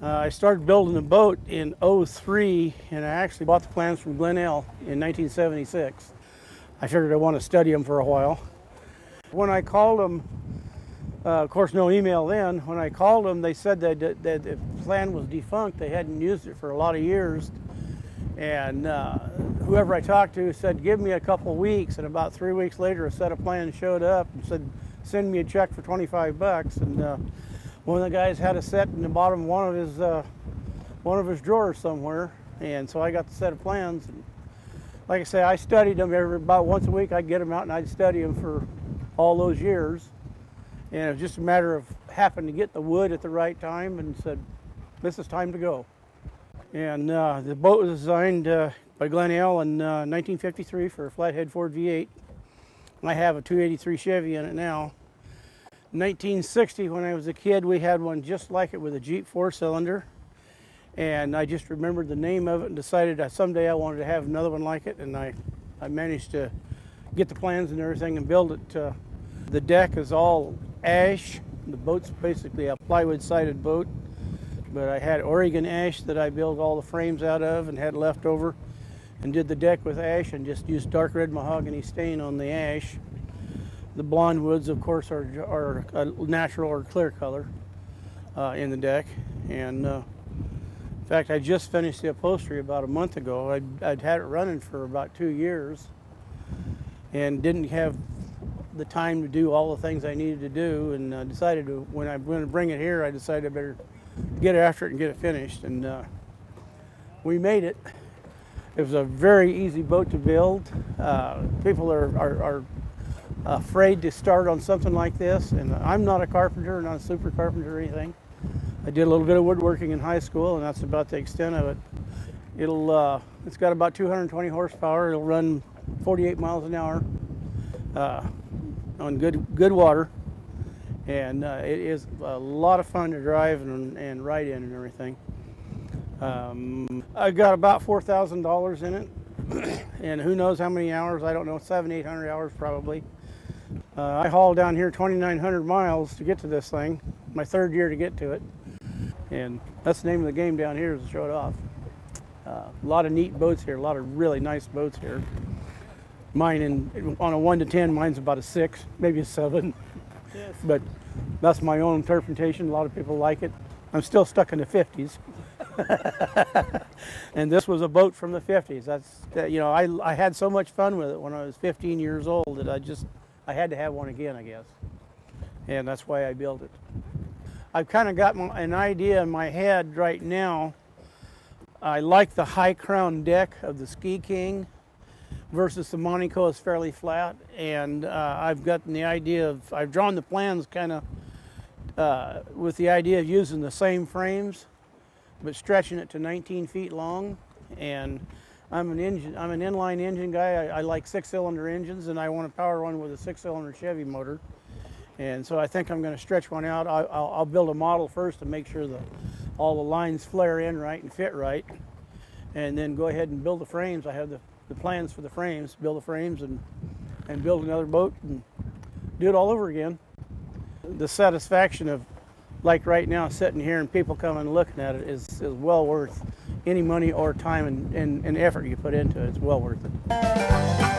I started building the boat in '03, and I actually bought the plans from Glenell in 1976. I figured I want to study them for a while. When I called them, of course no email then, when I called them they said that the plan was defunct. They hadn't used it for a lot of years. And whoever I talked to said, give me a couple weeks, and about 3 weeks later a set of plans showed up and said, send me a check for 25 bucks. And one of the guys had a set in the bottom of one of his drawers somewhere, and so I got the set of plans. And like I say, I studied them about once a week. I'd get them out and I'd study them for all those years. And it was just a matter of happening to get the wood at the right time and said, this is time to go. And the boat was designed by Glenell in 1953 for a flathead Ford V8. I have a 283 Chevy in it now. In 1960, when I was a kid, we had one just like it with a Jeep 4-cylinder. And I just remembered the name of it and decided that someday I wanted to have another one like it. And I managed to get the plans and everything and build it. The deck is all ash. The boat's basically a plywood-sided boat. But I had Oregon ash that I built all the frames out of and had left over, and did the deck with ash and just used dark red mahogany stain on the ash. The blonde woods, of course, are a natural or clear color in the deck. And in fact, I just finished the upholstery about a month ago. I'd had it running for about 2 years and didn't have the time to do all the things I needed to do, and decided to, when I'm going to bring it here, I decided I better get after it and get it finished. And we made it. It was a very easy boat to build. People are afraid to start on something like this, and I'm not a carpenter, not a super carpenter or anything. I did a little bit of woodworking in high school, and that's about the extent of it. It's got about 220 horsepower. It'll run 48 miles an hour on good water. And it is a lot of fun to drive and ride in and everything. I got about $4,000 in it, and who knows how many hours, I don't know, 700-800 hours probably. I hauled down here 2,900 miles to get to this thing, my third year to get to it. And that's the name of the game down here, is to show it off. A lot of neat boats here, a lot of really nice boats here. Mine, on a 1 to 10, mine's about a 6, maybe a 7. Yes. But that's my own interpretation. A lot of people like it. I'm still stuck in the 50s. And this was a boat from the 50s. You know, I had so much fun with it when I was 15 years old that I had to have one again, I guess. And that's why I built it. I've kind of got an idea in my head right now. I like the high crown deck of the Ski King versus the Monaco is fairly flat, and I've gotten the idea of, I've drawn the plans kind of with the idea of using the same frames, but stretching it to 19 feet long. And I'm an inline engine guy. I like 6-cylinder engines, and I want to power one with a 6-cylinder Chevy motor. And so I think I'm going to stretch one out. I'll build a model first to make sure that all the lines flare in right and fit right, and then go ahead and build the frames. I have the plans for the frames, build the frames and build another boat and do it all over again. The satisfaction of, like right now, sitting here and people coming and looking at it is well worth any money or time and effort you put into it. It's well worth it.